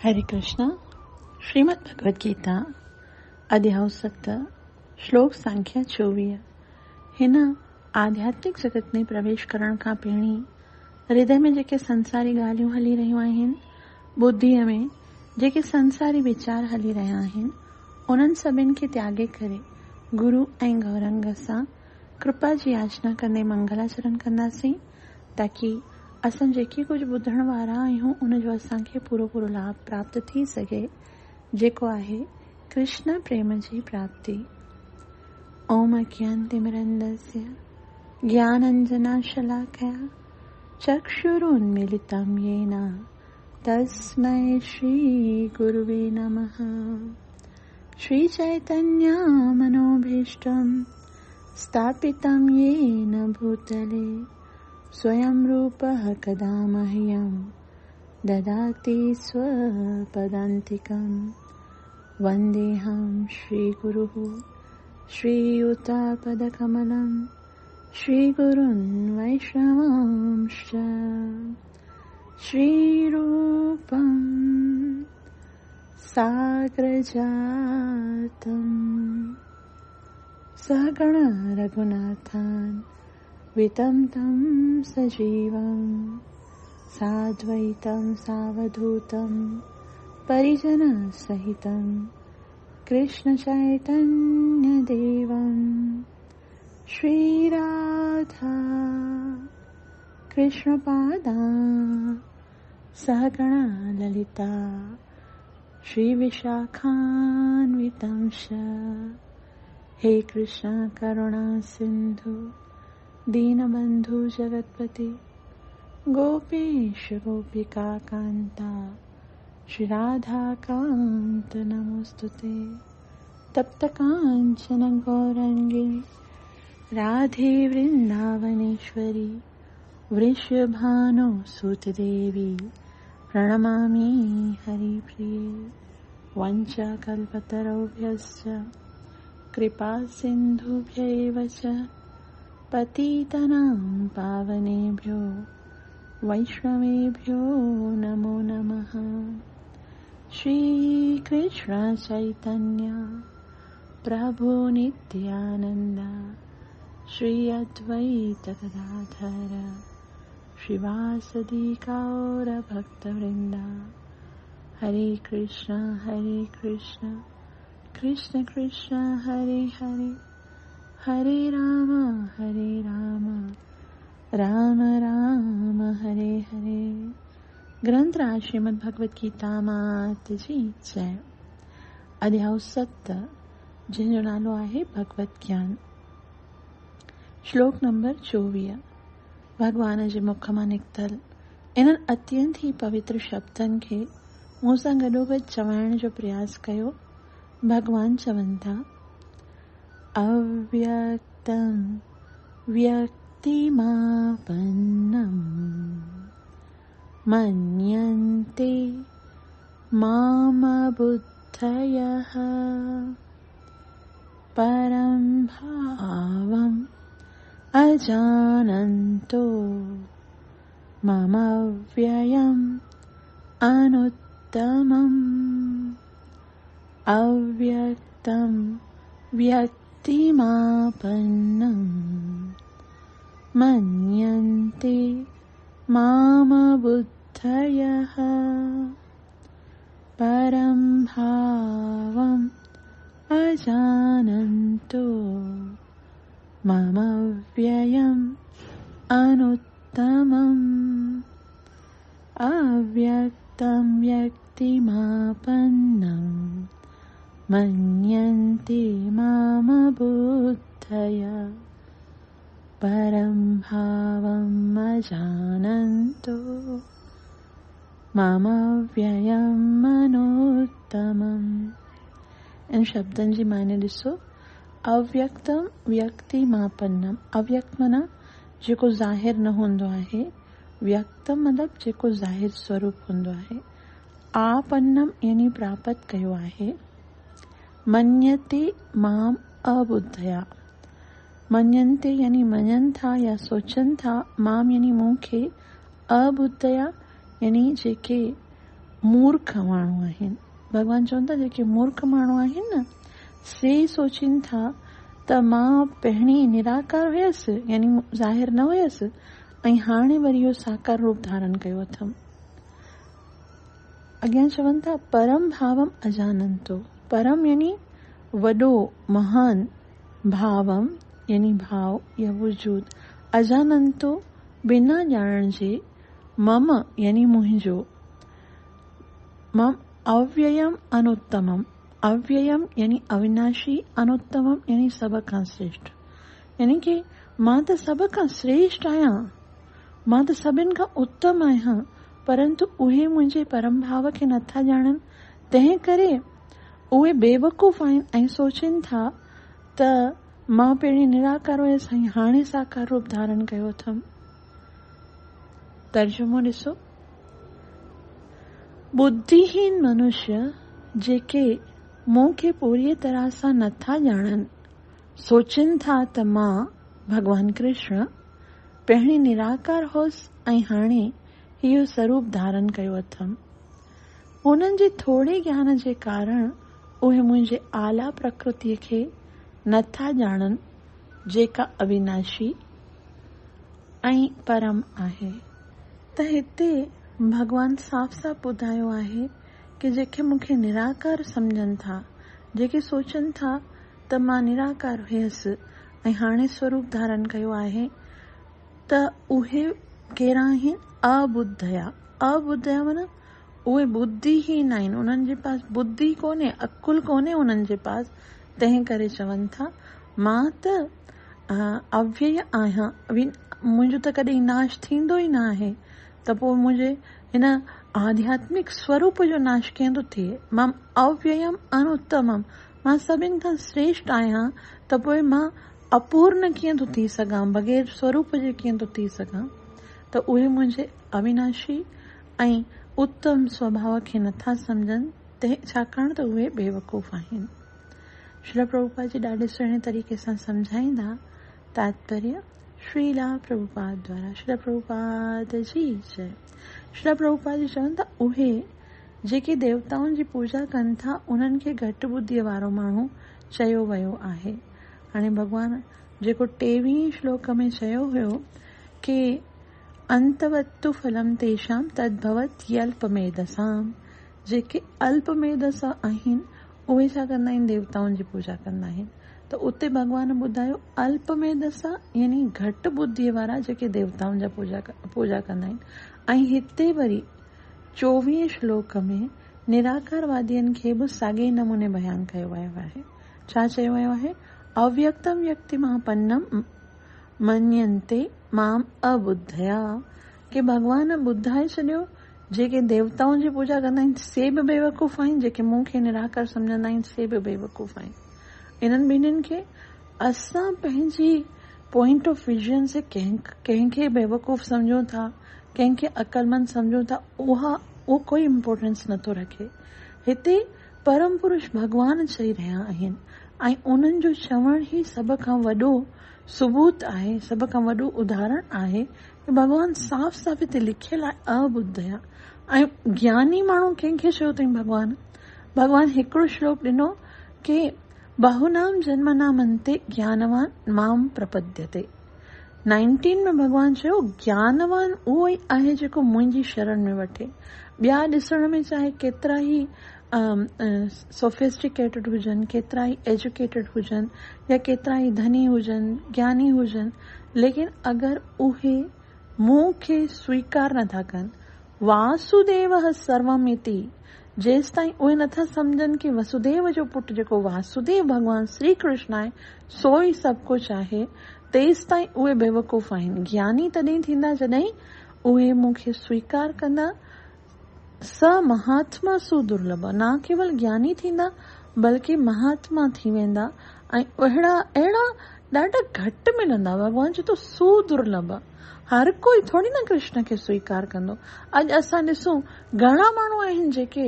हरे कृष्णा। श्रीमद् भगवद गीता अध्याय 7 श्लोक संख्या 24। हिन आध्यात्मिक जगत में प्रवेश करण खां पहिरीं हृदय में जेके संसारी ॻाल्हियूं हली रहियूं आहिनि, बुद्धीअ में जेके संसारी वीचार हली रहिया आहिनि, उन्हनि सभिनि खे त्यागे करे गुरु ऐं गौरंग सां कृपा जी याचना कंदे मंगलाचरण कंदासीं, ताकि असां जेके कुझु ॿुधण वारा आहियूं उन जो असांखे पूरो लाभ प्राप्त थी सघे, जेको आहे कृष्ण प्रेम जी प्राप्ति। ओम अज्ञानतिमिरन्धस्य ज्ञानाञ्जनशलाकया चक्षुरुन्मीलितं येन तस्मै श्रीगुरुवे नमः। श्रीचैतन्यमनोभीष्टं स्थापितं येन भूतले स्वयं रूपः कदा मह्यं ददाति स्वपदान्तिकं। वन्देऽहं श्रीगुरुः श्रीयुतापदकमलं श्रीगुरून् वैष्णवांश्च। श्रीरूपं साग्रजातं सहगण रघुनाथान् वितं तं सजीवं साद्वैतं सावधूतं परिजनसहितं कृष्णचैतन्यदेवं श्रीराधा कृष्णपादा सहगण ललिता श्रीविशाखान्वितं च। हे कृष्ण करुणा सिन्धु दीनबन्धु जगत्पते गोपेश गोपिका कान्ता श्रीराधा कान्त नमोस्तुते। तप्त काञ्चन गौरङ्गी राधे वृन्दावनेश्वरी वृषभानुसुतदेवी प्रणमामि हरिप्रिये। वञ्चाकल्पतरुभ्यश्च कृपा सिन्धुभ्यैव च पतितानां पावनेभ्यो वैष्णवेभ्यो नमो नमः। श्रीकृष्ण चैतन्य प्रभु नित्यानन्द श्री अद्वैत गदाधर श्रीवासदि गौर भक्तवृन्द। हरे कृष्ण कृष्ण कृष्ण हरे हरे, हरे राम राम राम हरे हरे। ग्रंथराज श्रीमद् भगवद गीता मात जी जय। अध्याय 7 जंहिंजो नालो आहे भगवत ज्ञान। श्लोक नंबर 24। भगवान जे मुख मां निकतल इन्हनि अत्यंत ही पवित्र शब्दनि खे मूं सां गॾोगॾु चवाइण जो प्रयास कयो। भगवान चवनि था, अव्यक्तं व्यक्तिमापन्नं मन्यन्ते मामबुद्धयः परं भावम् अजानन्तो ममव्ययम् अनुत्तमम्। अव्यक्तं व्यक्तिमापन्नं मन्यन्ते मामबुद्धयः परं भावम् अजानन्तो ममव्ययम् अनुत्तमम्। अव्यक्तं व्यक्तिमापन्नं मन्यन्ते मामबुद्धयः परं भावम् अजानन्तो ममव्ययम् अनुत्तमम्। इन शब्दनि जी माने ॾिसो। अव्यक्तम व्यक्तिमापन्नम। अव्यक्त माना जेको ज़ाहिर न हूंदो आहे, व्यक्तम मतलब जेको ज़ाहिर स्वरूप हूंदो आहे। आपन्नम यानी प्राप्त कयो आहे। मन्यते माम अबुद्धया। मन्यन्ते यानी मञनि था या सोचनि था, माम यानी मूंखे, अबुद्धया यानी जेके मूर्ख माण्हू आहिनि। भॻवान चवनि था जेके मूर्ख माण्हू आहिनि न, से सोचनि था त मां पहिरीं निराकार हुयसि, यानी ज़ाहिर न हुयसि, ऐं हाणे वरी इहो साकार रूप धारण कयो अथमि। अॻियां चवनि था परम भावम अजानंतो। परम यानी वॾो, महान, भावम यानी भाव या वजूद, अजानंतो बिना ॼाणण जे, मम यानी मुंहिंजो, मम अव्ययम अनुत्तमम। अव्ययम यानी अविनाशी, अनुत्तमम यानी सभ खां श्रेष्ठ। यानी कि मां त सभ खां श्रेष्ठ आहियां, मां त सभिनि खां उत्तम आहियां, परंतु उहे मुंहिंजे परम भाव खे नथा ॼाणनि। तंहिं करे उहे बेवकूफ़ आहिनि ऐं सोचनि था त मां पहिरीं निराकार हुयसि ऐं हाणे साकार रूप धारण कयो अथमि। तर्जुमो ॾिसो, बुद्धिहीन मनुष्य जेके मूं खे पूरी तरह सां नथा ॼाणनि, सोचनि था त मां भॻवान कृष्ण पहिरीं निराकार हुअसि ऐं हाणे इहो स्वरूप धारण कयो अथमि। उन्हनि जे थोरे ज्ञान जे कारण उहे मुंहिंजे आला प्रकृतिअ खे नथा ॼाणनि, जेका अविनाशी ऐं परम आहे। त हिते भॻवान साफ़ साफ़ ॿुधायो आहे कि जेके मूंखे निराकार सम्झनि था, जेके सोचनि था त मां निराकार हुयसि ऐं हाणे स्वरूप धारण कयो आहे, त उहे कहिड़ा आहिनि? अबुद्धया। अबुद्धया माना उहे बुद्धिहीन आहिनि, उन्हनि जे पास बुद्धि कोन्हे, अकुल कोन्हे उन्हनि जे पास। तंहिं करे चवनि था मां त अव्यय आहियां, मुंहिंजो त कॾहिं नाश थींदो ई न आहे, त पोइ मुंहिंजे हिन आध्यात्मिक स्वरूप जो नाश कीअं थो थिए? मां अव्ययम अनुत्तमम, मां सभिनि खां श्रेष्ठ आहियां, त पोइ मां अपूर्ण कीअं थो थी सघां, बग़ैर स्वरूप जे कीअं थो थी सघां? त उहे मुंहिंजे अविनाशी ऐं उत्तम स्वभाव खे नथा सम्झनि, छाकाणि त उहे बेवकूफ़ आहिनि। श्रील प्रभुपाद जी ॾाढे सुहिणे तरीक़े सां सम्झाईंदा। तात्पर्य श्रीला प्रभुपाद द्वारा। श्रील प्रभुपाद जी जय। श्रील प्रभुपाद जी चवनि था उहे जेके देवताउनि जी पूजा कनि था, उन्हनि खे घटि बुद्धीअ वारो माण्हू चयो वियो आहे। हाणे भॻवान जेको 23 श्लोक में चयो हुयो कि अंतवत्तु फलम तेषाम तद्भवत यल्पमेधसाम, जेके अल्पमेधस आहिनि उहे छा कंदा आहिनि? देवताउनि जी पूजा कंदा आहिनि। त उते भॻवान ॿुधायो अल्पमेधसा यानी घटि बुद्धीअ वारा जेके देवताउनि जा पूजा कंदा आहिनि। ऐं हिते वरी 24 श्लोक में निराकारवादियुनि खे बि साॻे नमूने बयानु कयो वियो आहे। छा चयो वियो आहे? अव्यक्तम व्यक्तिमापन्नम मन्यन्ते माम अबुद्धया, कि भॻवान ॿुधाए छॾियो जेके देवताउनि जी पूजा कंदा आहिनि से बि बेवकूफ़ आहिनि, जेके मूं खे निराकार सम्झंदा आहिनि से बि बेवकूफ़ आहिनि। इन्हनि ॿिन्हिनि खे असां पंहिंजी पॉइंट ऑफ विजन से कंहिंखे बेवकूफ़ सम्झूं था, कंहिंखे अक़लमंद सम्झूं था, उहो कोई इम्पोर्टेंस नथो रखे। हिते परम पुरुष भॻवान चई रहिया आहिनि ऐं उन्हनि जो चवण ई सभ खां वॾो सबूत आहे, सभ खां वॾो उदाहरण आहे कि भॻवान साफ़ साफ़ हिते लिखियल आहे अबुद्धया। ऐं ज्ञानी माण्हू कंहिंखे चयो अथई भॻवान हिकिड़ो श्लोक ॾिनो कि बहुनाम जन्मनाम अन्ते ज्ञानवान माम प्रपद्यते। 19 में भॻवान चयो ज्ञानवान उहो ई आहे जेको मुंहिंजी शरण में वठे। ॿिया ॾिसण में चाहे केतिरा ई सोफिस्टिकेटेड हुजनि, केतिरा ई एजुकेटेड हुजनि, या केतिरा ई धनी हुजनि, ज्ञानी हुजनि, लेकिन अगरि उहे मूं खे स्वीकार नथा कनि, वासुदेव सर्वमिति, जेसि ताईं उहे नथा सम्झनि कि वसुदेव जो पुटु जेको वासुदेव भॻवान श्री कृष्ण आहे सो ई सभु कुझु आहे, तेसि ताईं उहे बेवकूफ़ आहिनि। ज्ञानी तॾहिं थींदा जॾहिं उहे मूंखे स्वीकार कंदा। स महात्मा सुदुर्लभ, न केवल ज्ञानी थींदा बल्कि महात्मा थी वेंदा। ऐं अहिड़ा ॾाढा घटि मिलंदा। भॻवान चए थो सुदुर्लभ, हर कोई थोरी न कृष्ण खे स्वीकार कंदो। अॼु असां ॾिसूं घणा माण्हू आहिनि जेके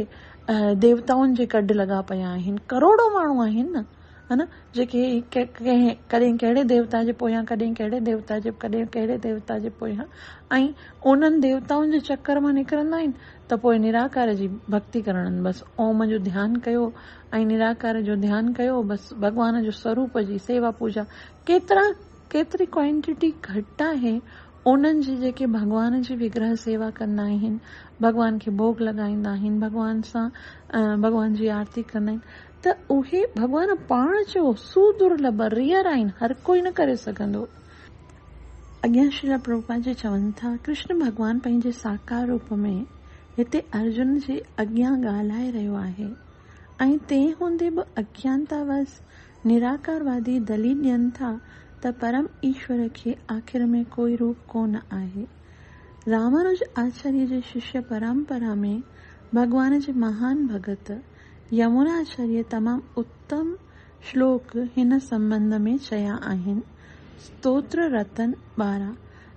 देवताउनि जे कॾ लॻा पिया आहिनि, करोड़ों माण्हू आहिनि न, है न, जेके कॾहिं कहिड़े देवता जे पोयां, कॾहिं कहिड़े देवता जे, कॾहिं कहिड़े देवता जे पोयां, ऐं उन्हनि देवताउनि जे चक्कर मां निकिरंदा आहिनि त पोइ निराकार जी भक्ति करणु, बसि ओम जो ध्यानु कयो ऐं निराकार जो ध्यानु कयो, बसि भॻवान जो स्वरूप जी सेवा पूजा। केतिरी क्वांटिटी घटि आहे उन्हनि जी जेके भॻवान जी विग्रह सेवा कंदा आहिनि, भॻवान खे भोग लॻाईंदा आहिनि, भॻवान जी आरती कंदा आहिनि, त उहे भॻवान पाण जो सुदुर्लभ रियर आहिनि, हर कोई न करे सघंदो। अॻियां श्रील प्रभुपाद जी चवनि था, कृष्ण भॻवान पंहिंजे साकार रूप में हिते अर्जुन जे अॻियां ॻाल्हाए रहियो आहे ऐं तंहिं हूंदे बि अज्ञानतावश निराकारवादी दलील ॾियनि था त परम ईश्वर खे आख़िर में कोई रूप कोन आहे। रामानुज आचार्य जे शिष्य परंपरा में भॻवान जे महान भगत यमुनाचार्य तमामु उत्तम श्लोक हिन संबंध में चया आहिनि। स्तोत्र रतन 12।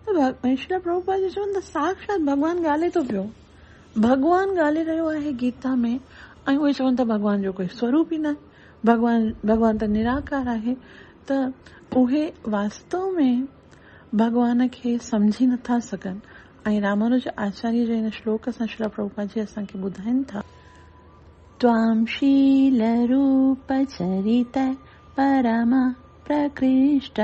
त श्रील प्रभुपाद जी चवनि त साक्षात भॻवान ॻाल्हाए थो पियो, भॻवान ॻाल्हाए रहियो आहे गीता में, ऐं उहे चवनि था भॻवान जो कोई स्वरूप ई न, भॻवान त निराकार आहे। त उहे वास्तव में भॻवान खे सम्झी नथा सघनि। ऐं रामानुज आचार्य जो हिन श्लोक सां श्रील प्रभुपाद जी असांखे ॿुधाइनि था, त्वां शील रूप चरित परम प्रकृष्ट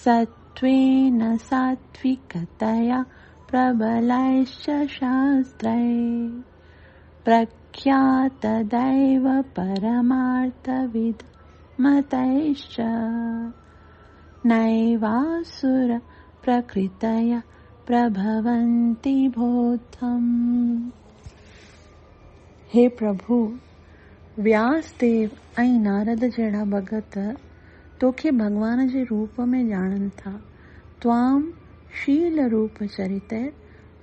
सत्त्वेन सात्विकतया प्रबलैश्च शास्त्रै प्रख्यातदैव परमार्थविद् मतैश्च नैवासुर प्रकृतया प्रभवन्ति बोधम्। हे प्रभु, व्यास देव ऐं नारद जहिड़ा भगत तोखे भॻवान जे रूप में ॼाणनि था। त्वां शील रूप चरित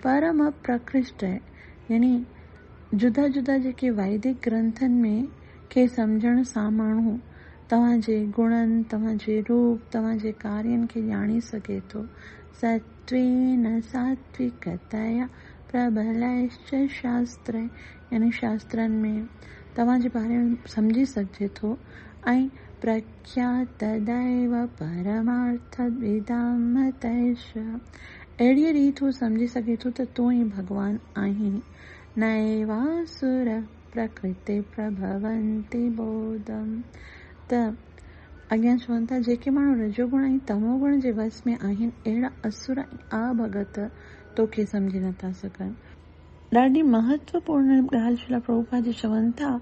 परम प्रकृष्ट, यानी जुदा जुदा जेके वैदिक ग्रंथनि में खे सम्झण सां माण्हू तव्हांजे गुणनि, तव्हांजे रूप, तव्हांजे कार्यनि खे ॼाणी सघे थो। सत्त्वेन सात्विकतया प्रबलैश्च शास्त्र, यानी शास्त्रनि में तव्हांजे बारे में सम्झी सघिजे थो। ऐं प्रख्यातदैव परमार्थविदां मतैश्च, अहिड़ीअ रीति हू सम्झी सघे थो त तूं ई भॻवान आहीं। नैवासुर प्रकृते प्रभवन्ति बोधम्। त अॻियां चवनि था, जेके माण्हू रजोगुण ऐं तमोगुण जे वस में आहिनि, अहिड़ा असुर ऐं अभगत तोखे सम्झी नथा सघनि। ॾाढी महत्वपूर्ण ॻाल्हि श्रील प्रभुपाद जी चवनि था,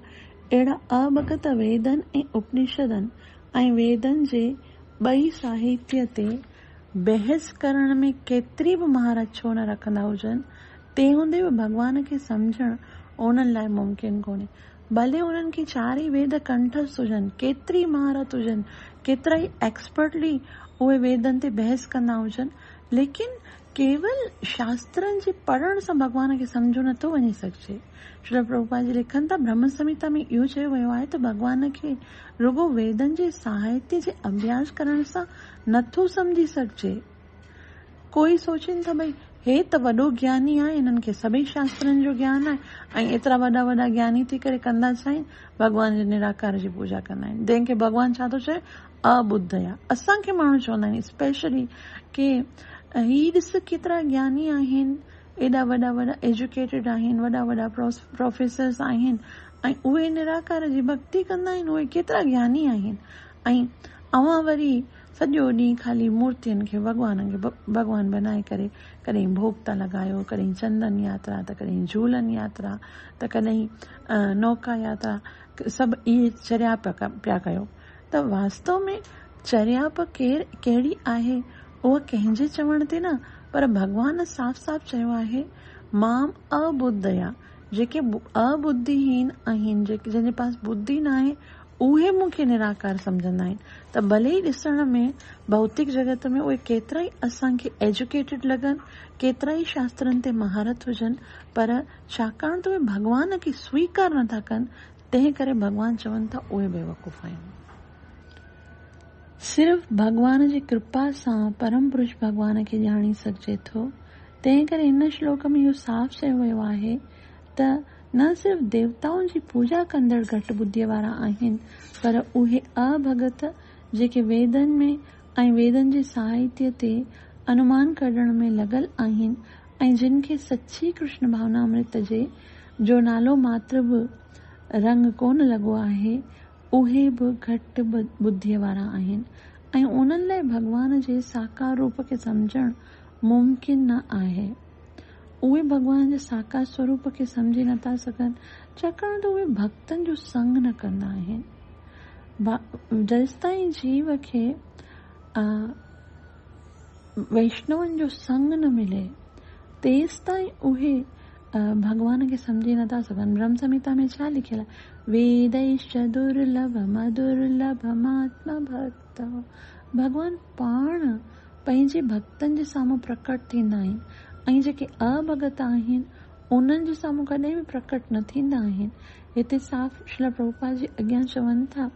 अहिड़ा अभगत वेदनि ऐं उपनिषदनि ऐं वेदनि जे ॿई साहित्य ते बहस करण में केतिरी बि महारत छो न रखंदा हुजनि, तंहिं हूंदे बि भॻवान खे सम्झणु उन्हनि लाइ मुमकिन कोन्हे। भले उन्हनि खे चारई वेद कंठस्थ हुजनि, केतिरी महारत हुजनि, केतिरा ई एक्सपर्टली उहे वेदनि ते बहस कंदा हुजनि, लेकिन केवल शास्त्रनि जे पढ़ण सां भॻवान खे सम्झो नथो वञी सघिजे। श्रील प्रभुपाद जी लिखनि था, ब्रह्म संहिता में इहो चयो वियो आहे त भॻवान खे रुगो वेदनि जे साहित्य जे अभ्यास करण सां नथो सम्झी सघिजे। कोई सोचनि था भई हे त वॾो ज्ञानी आहे, हिननि खे सभई शास्त्रनि जो ज्ञान आहे ऐं एतिरा वॾा वॾा ज्ञानी थी करे कंदा छा आहिनि, भॻवान जे निराकार जी पूजा कंदा आहिनि, जंहिंखे भॻवान छा थो चए, अबुद्धया। असांखे माण्हू चवंदा आहिनि स्पेशली की ही ॾिस केतिरा ज्ञानी आहिनि, एॾा वॾा वॾा एजुकेटेड आहिनि, वॾा वॾा प्रोफेसर्स आहिनि ऐं उहे निराकार जी भक्ति कंदा आहिनि, उहे केतिरा ज्ञानी आहिनि, ऐं अवां वरी सॼो ॾींहुं ख़ाली मूर्तियुनि खे भॻवान बनाए करे कॾहिं भोग था लॻायो, कॾहिं चंदन यात्रा, त कॾहिं झूलन यात्रा, त कॾहिं नौका यात्रा, सभु इहे चर्याप पिया कयो। त वास्तव में चर्याप कहिड़ी आहे उहा कंहिंजे चवण ते न, पर भॻवान साफ़ साफ़ चयो आहे, माम अबुद्धया, जेके अबुद्धिहीन आहिनि, जंहिंजे पास बुद्धि न आहे, उहे मूंखे निराकार सम्झंदा आहिनि। त भले ई ॾिसण में भौतिक जगत में उहे केतिरा ई असांखे एजुकेटेड लॻनि, केतिरा ई शास्त्रनि ते महारत हुजनि, पर छाकाणि त उहे भॻवान खे स्वीकार नथा कनि, तंहिं करे भॻवान चवनि था उहे बेवकूफ़ आहिनि। सिर्फ़ु भॻवान जी कृपा सां परम पुरुष भॻवान खे ॼाणी सघिजे थो। तंहिं करे हिन श्लोक में इहो साफ़ चयो वियो आहे त न सिर्फ़ देवताउनि जी पूजा कंदड़ घटि बुद्धीअ वारा आहिनि, पर उहे अभगत जेके वेदनि में ऐं वेदनि जे साहित्य ते अनुमान कढण में लॻल आहिनि ऐं जिन खे सची कृष्ण भावनामृत जे जो नालो मात्र बि रंग कोन लॻो आहे, उहे बि घटि बुद्धीअ वारा आहिनि ऐं उन्हनि लाइ भॻवान जे साकार रूप खे सम्झणु मुमकिन न आहे। उहे भॻवान जे साकार स्वरूप खे सम्झी नथा सघनि, छाकाणि त उहे भक्तनि जो संग न कंदा आहिनि। जेसिताईं जीव खे वैष्णवनि जो संग न मिले, तेसि ताईं उहे भॻवान खे सम्झी नथा सघनि। ब्रह्म संहिता में छा लिखियल आहे? वेदैश्च दुर्लभमदुर्लभमात्म भक्त। भॻवान पाण पंहिंजे भक्तनि जे साम्हूं प्रकट थींदा आहिनि ऐं जेके अभगत आहिनि उन्हनि जे साम्हूं कॾहिं बि प्रकट न थींदा आहिनि। हिते साफ़ श्रील प्रभुपाद जी अॻियां चवनि था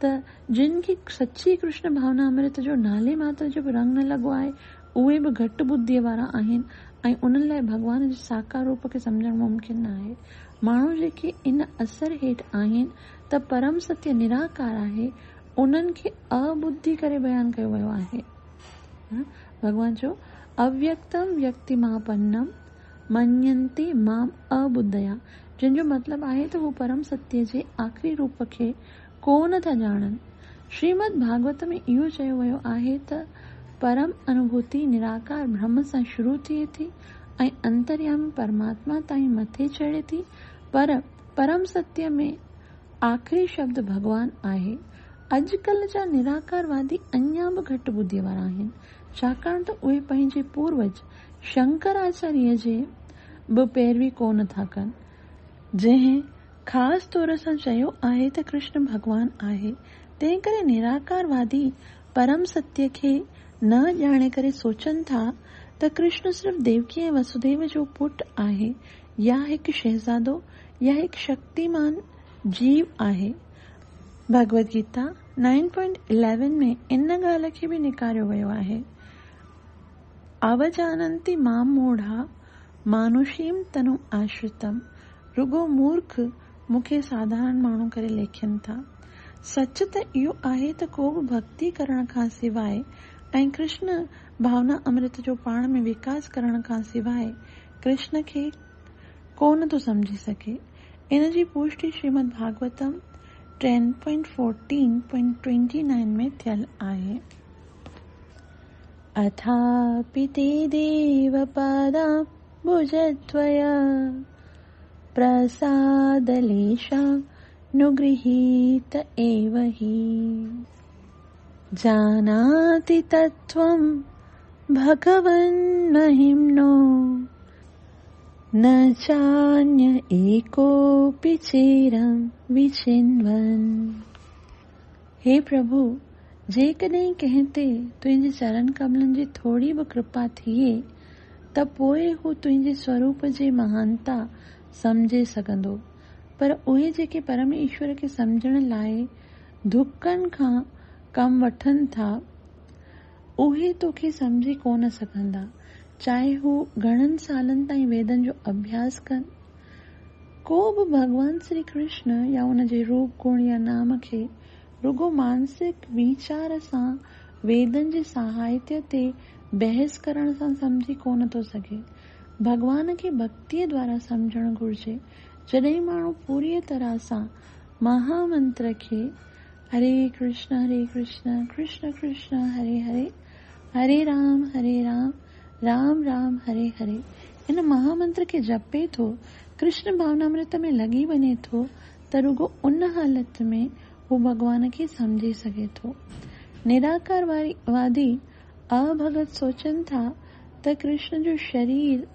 त जिन खे सची कृष्ण भावना अमृत जो नाले मात्र जो बि रंग न लॻो आहे, उहे बि घटि बुद्धीअ वारा आहिनि ऐं उन्हनि लाइ भॻवान जे साकार रूप खे सम्झणु मुमकिन न आहे। माण्हू जेके इन असर हेठि आहिनि त परम सत्य निराकार आहे, उन्हनि खे अबुद्धि करे बयानु कयो वियो आहे। भॻवान जो अव्यक्तम व्यक्तिमापन्नम मन्यन्ते माम अबुद्धया, जिन जो मतिलबु आहे त हू परम सत्य जे आख़िरी रूप खे कोन था ॼाणनि। श्रीमद भागवत में इहो चयो वियो आहे त परम अनुभूति निराकार ब्रह्म सां शुरू थिए थी ऐं अंतर्यामी परमात्मा ताईं मथे चढ़े थी, पर परम सत्य में आख़िरी शब्द भॻवान आहे। अॼुकल्ह जा निराकारवादी अञा बि घटि बुद्धीअ वारा आहिनि, छाकाणि त उहे पंहिंजे पूर्वज शंकराचार्य जे बि पैरवी कोन था कनि, जंहिं ख़ासि तौर सां चयो आहे त कृष्ण भॻवान आहे। तंहिं करे निराकारवादी परम सत्य खे न ॼाणे करे सोचनि था त कृष्ण सिर्फ़ देवकी ऐं वसुदेव जो पुटु आहे, या हिकु शहज़ादो या हिकु शक्तिमान जीव आहे। भगवद गीता 9.11 में इन ॻाल्हि खे बि निकारियो वियो आहे। अवजानन्ति माम मूढ़ा मानुषीम तनु आश्रितम। रुगो मूर्ख मूंखे साधारण माण्हू करे लेखियनि था। सच त इहो आहे त को बि भक्ति करण खां सवाइ ऐं कृष्ण भावना अमृत जो पाण में विकास करण खां सवाइ कृष्ण खे कोन थो सम्झी सघे। इन जी पुष्टि श्रीमद भागवतम 10.14.29 में थियल आहे। अथापि ते देवपादाम्बुजद्वया प्रसादलेशानुगृहीत एव हि जानाति तत्त्वं भगवन्महिम्नो न चान्य एकोऽपि चिरं विचिन्वन्। हे प्रभु, जेकॾहिं कंहिं ते तुंहिंजे चरण कमलनि जी थोड़ी बि कृपा थिए त पोइ हू तुंहिंजे स्वरूप जे महानता सम्झे सघंदो, पर उहे जेके परमेश्वर खे सम्झण लाइ धुकनि खां कम वठनि था, उहे तोखे सम्झी कोन सघंदा, चाहे हू घणनि सालनि ताईं वेदनि जो अभ्यास कनि। को बि भगवान श्री कृष्ण या उन जे रूप गुण या नाम खे रुगो मानसिक वीचार सां वेदनि जे साहित्य ते बहस करण सां सम्झी कोन थो सघे। भगवान खे भक्तिअ द्वारा सम्झणु घुर्जे। जॾहिं माण्हू पूरी तरह सां महामंत्र खे हरे कृष्ण कृष्ण कृष्ण हरे हरे, हरे राम राम राम हरे हरे इन महामंत्र खे जपे थो, कृष्ण भावनामृत में लॻी वञे थो, त रुगो उन हालत में हू भगवान खे सम्झी सघे थो। निराकारवादी अभगत सोचनि था त कृष्ण जो शरीर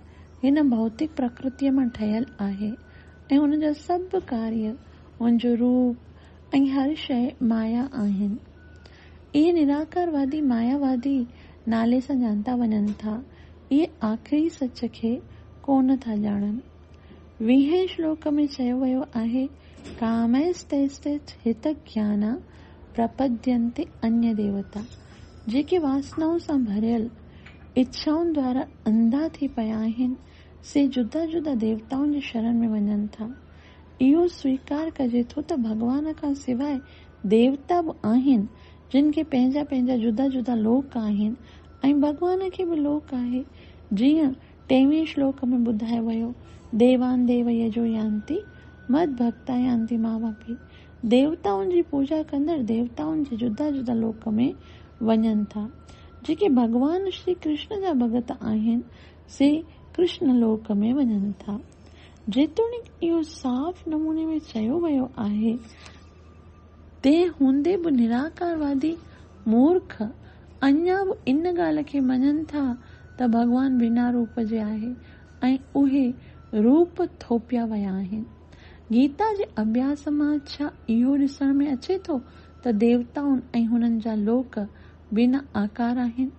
हिन भौतिक प्रकृतिअ मां ठहियल आहे ऐं उन जा सभु कार्य, उन जो रूप ऐं हर शइ माया आहिनि। इहे निराकारवादी मायावादी नाले सां ॼाणता वञनि था। इहे आख़िरी सच खे कोन था ॼाणनि। 20 श्लोक में चयो वियो आहे, कामैस्तैस्थित हित ज्ञाना प्रपद्यन्ते अन्य देवता। जेके वासनाओं सां भरियल इच्छाउनि द्वारा अंधा थी पिया आहिनि, से जुदा जुदा देवताउनि जी शरण में वञनि था। इहो स्वीकार कजे थो त भॻवान खां सवाइ देवता बि आहिनि जिन खे पंहिंजा पंहिंजा जुदा जुदा लोक आहिनि ऐं भॻवान खे बि लोक आहे। जीअं 23वें श्लोक में ॿुधायो वियो, देवान देव यजो यान्ति मद भक्ता यान्ति मामपि। देवताउनि जी पूजा कंदड़ देवताउनि जे जुदा जुदा लोक में वञनि था। जेके भॻवान श्री कृष्ण जा भॻत आहिनि से कृष्ण लोक में वञनि था। जेतोणीकि इहो साफ़ नमूने में चयो वियो आहे, तंहिं हूंदे बि निराकारवादी मूर्ख अञा बि इन ॻाल्हि खे मञनि था त भॻवान बिना रूप जे आहे ऐं उहे रूप थोपिया विया आहिनि। गीता जे अभ्यास मां छा इहो ॾिसण में अचे थो त देवताउनि ऐं हुननि जा लोक बिना आकार आहिनि?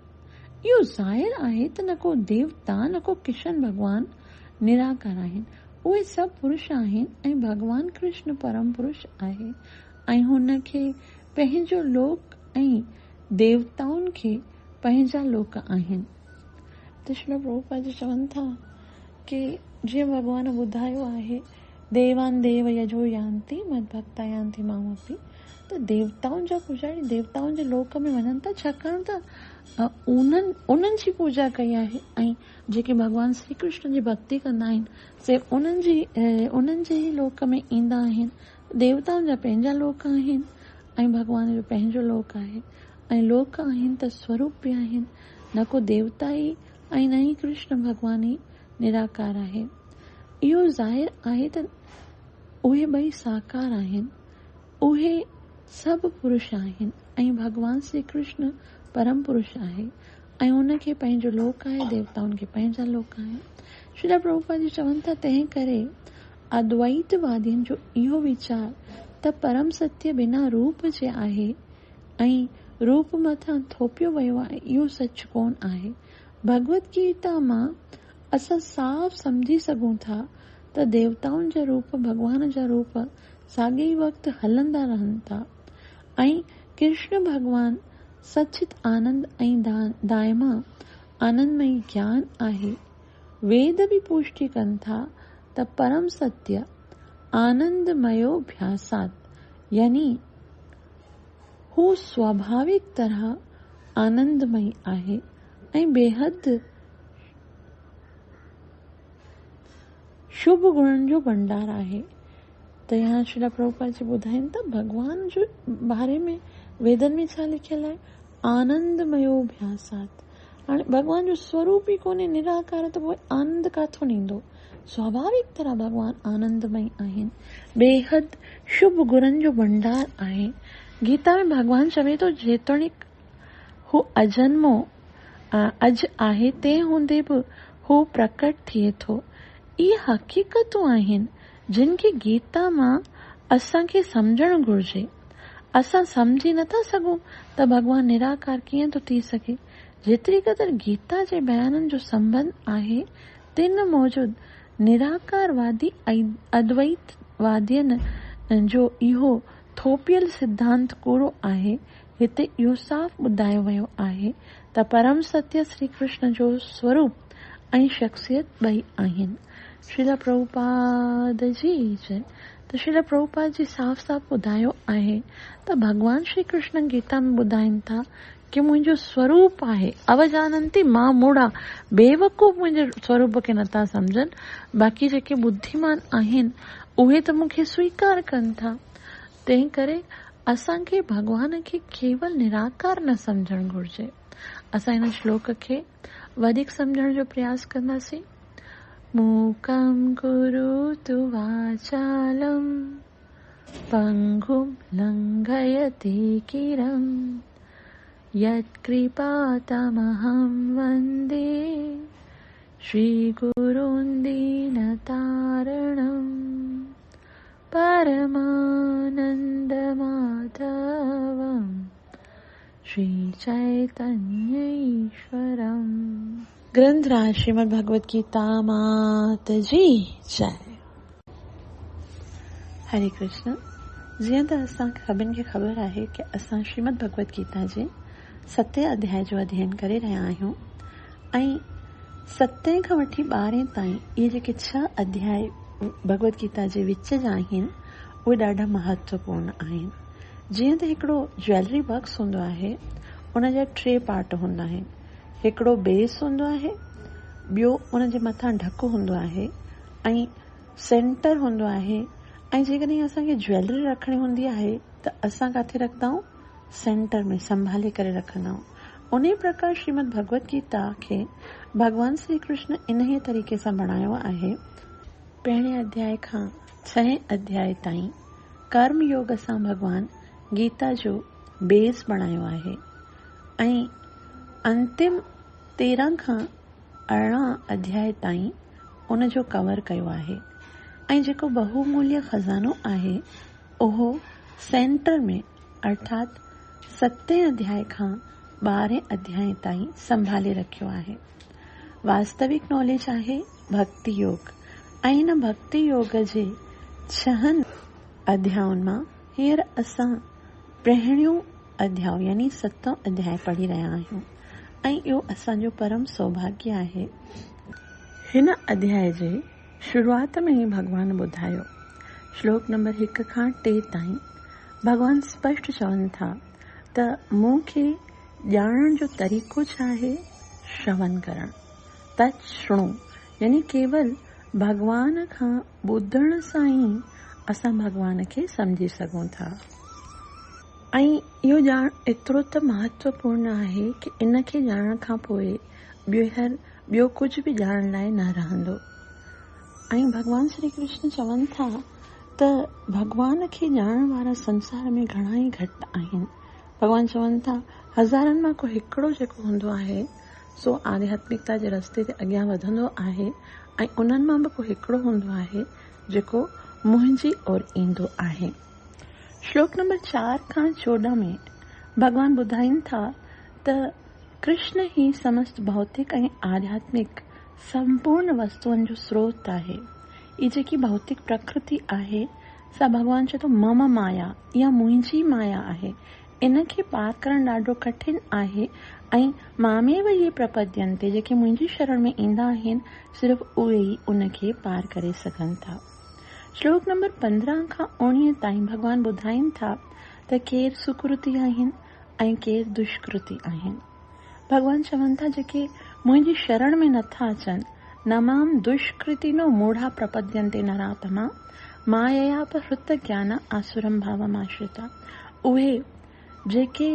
इहो ज़ाहिर आहे त न को देवता न को किशन भॻवान निराकार आहिनि। उहे सभु पुरुष आहिनि ऐं भॻवान कृष्ण परम पुरुष आहे ऐं हुन खे पंहिंजो लोक ऐं देवताउनि खे पंहिंजा लोक आहिनि। त श्रील प्रभुपाद जी चवनि था कि जीअं भॻवान ॿुधायो आहे, देवान देव यजो यान्ति मद भक्ता यान्ति मामपि, त देवताउनि जा पुजारी देवताउनि जे लोक में वञनि था, छाकाणि त उन्हनि जी पूजा कई आहे ऐं जेके भॻवान श्री कृष्ण जी भक्ति कंदा आहिनि से उन्हनि जे ई लोक में ईंदा आहिनि। देवताउनि जा पंहिंजा लोक आहिनि ऐं भॻवान जो पंहिंजो लोक आहे ऐं लोक आहिनि त स्वरूप बि आहिनि। न को देवता ई ऐं न ई कृष्ण भॻवान ई निराकार आहे। इहो ज़ाहिर आहे त उहे ॿई साकार आहिनि, उहे सभु पुरुष आहिनि ऐं भॻवान श्री कृष्ण परम पुरुष आहे ऐं उनखे पंहिंजो लोक आहे, देवताउनि खे पंहिंजा लोक आहे। श्रील प्रभुपाद जी चवनि था, तंहिं करे अद्वैतवादियुनि जो इहो वीचार त परम सत्य बिना रूप जे आहे ऐं रूप मथां थोपियो वियो आहे, इहो सच कोन आहे। भगवत गीता मां असां साफ़ सम्झी सघूं था त देवताउनि जा रूप भॻवान जा रूप साॻे ई वक़्तु हलंदा रहनि था ऐं कृष्ण भॻवान सचित आनंद ऐं दायमा आनंदमयी ज्ञान आहे। वेद बि पुष्टि कनि था त परम सत्य आनंदमयोभ्यासात, यानी हू स्वाभाविक तरह आनंदमयी आहे ऐं बेहद शुभ गुणनि जो भंडार आहे। त यहाँ श्रील प्रभुपाद जी ॿुधाइनि था भॻवान जो बारे में वेदनि में छा लिखियल आहे, आनंदमयोभ्यासात। हाणे भॻवान जो स्वरूप ई कोन्हे, निराकार, त पोइ आनंद काथो ईंदो? स्वाभाविक तरह भॻवान आनंदमय आहिनि, बेहद शुभ गुणनि जो भंडार आहे। गीता में भॻवान चवे थो, जेतोणीकि हू अजन्मो अज आहे तंहिं हूंदे बि हू प्रकट थिए थो। इहे हक़ीक़तूं आहिनि जिन खे गीता मां असांखे सम्झणु घुर्जे। असां सम्झी नथा सघूं त भॻवान निराकार कीअं थो थी सघे। जेतिरी क़दुरु गीता जे बयाननि जो संबंध आहे, तिन मौजूद निराकारवादी अद्वैतवादियुनि जो इहो थोपियल सिद्धांत कूड़ो आहे। हिते इहो साफ़ ॿुधायो वियो आहे त परम सत्य श्री कृष्ण जो स्वरूप ऐं शख्सियत ॿई आहिनि। श्रील प्रभुपाद जी जय। त श्रील प्रभुपाद जी साफ़ साफ़ ॿुधायो आहे त भॻवान श्री कृष्ण गीता में ॿुधाइनि था कि मुंहिंजो स्वरूप आहे। अवजानंती मां मूढ़ा, बेवकूफ़ मुंहिंजे स्वरूप खे नथा सम्झनि, बाक़ी जेके बुद्धिमान आहिनि उहे त मूंखे स्वीकार कनि था। तंहिं करे असांखे भॻवान खे केवल निराकार न सम्झणु घुर्जे। असां हिन श्लोक खे वधीक सम्झण जो प्रयास कंदासीं। मूकं करोतु वाचालं पंगुं लंघयते गिरिं यत्कृपातमहं वन्दे श्रीगुरुं दीनतारिणं परमानन्दमाधवं श्रीचैतन्यईश्वरम्। ग्रंथराज श्रीमद् भगवत गीता मात जी जय। हरे कृष्ण। जीअं त असां सभिनि खे ख़बर आहे कि असां श्रीमद् भगवत गीता जे 7 अध्याय जो अध्ययन करे रहिया आहियूं ऐं 7 खां वठी 12 ताईं इहे जेके 6 अध्याय भगवत गीता जे विच जा आहिनि उहे ॾाढा महत्वपूर्ण आहिनि। जीअं त हिकिड़ो ज्वैलरी बॉक्स हूंदो आहे, उन जा 3 पार्ट हूंदा आहिनि। हिकिड़ो बेस हूंदो आहे, ॿियो उन जे मथां ढकु हूंदो आहे ऐं सेंटर हूंदो आहे। ऐं जेकॾहिं असांखे ज्वैलरी रखणी हूंदी आहे त असां किथे रखंदा आहियूं? सेंटर में संभाले करे रखंदा आहियूं। उन प्रकार श्रीमद भगवत गीता खे भगवान श्री कृष्ण इन ई तरीक़े सां बणायो आहे। पहिरें अध्याय खां 6 अध्याय ताईं कर्म योग सां भगवान गीता जो बेस बणायो आहे ऐं अंतिम 13 खां 18 अध्याय ताईं उन जो कवर कयो आहे। ऐं जेको बहुमूल्य खज़ानो आहे उहो सेंटर में अर्थात 7 अध्याय खां 12 अध्याय ताईं संभाले रखियो आहे। वास्तविक नॉलेज आहे भक्ति योग ऐं इन भक्ति योग जे 6 अध्यायुनि मां हींअर असां पहिरियों अध्याय यानी 7 अध्याय पढ़ी रहिया आहियूं ऐं इहो असांजो परम सौभाग्य आहे। हिन अध्याय जे शुरूआत में ई भगवान ॿुधायो, श्लोक नंबर 1 खां 3 ताईं भगवान स्पष्ट चवनि था त मूंखे ॼाणण जो तरीक़ो छा आहे? श्रवण करणु, तत् श्रणु, यानी केवल भगवान खां ॿुधण सां ई असां भगवान खे सम्झी सघूं था। ऐं इहो ॼाण एतिरो त महत्वपूर्ण आहे कि इन खे ॼाणण खां पोइ ॿियो कुझु बि ॼाणण लाइ न रहंदो। ऐं भगवान श्री कृष्ण चवनि था त भगवान खे ॼाणण वारा संसार में घणा ई घटि आहिनि। भगवान चवनि था हज़ारनि मां को हिकिड़ो जेको हूंदो आहे सो आध्यात्मिकता जे रस्ते ते अॻियां वधंदो आहे ऐं उन्हनि मां बि को हिकिड़ो हूंदो आहे जेको मुंहिंजी ओर ईंदो आहे। श्लोक नंबर 4 खां 14 में भगवान ॿुधाइनि था त कृष्ण ही समस्त भौतिक ऐं आध्यात्मिक संपूर्ण वस्तुअनि जो स्रोत आहे। ई जेकी भौतिक प्रकृति आहे सा भगवान चए थो मम माया या मुंहिंजी माया आहे। इन खे पार करणु ॾाढो कठिन आहे ऐं मामेव ये प्रपद्यन्ते, जेके मुंहिंजी शरण में ईंदा आहिनि सिर्फ़ु उहे ई उन खे पार करे सघनि था। श्लोक नंबर 15 खां 19 ताईं भगवान ॿुधाइनि था त केरु सुकृति आहिनि ऐं केरु दुष्कृति आहिनि। भगवान चवनि था जेके मुंहिंजी शरण में नथा अचनि, नमाम दुष्कृतिनो मूढ़ा प्रपद्यन्ते नरातमा मायया प्रहृत ज्ञान आसुरम भावमाश्रिता। उहे जेके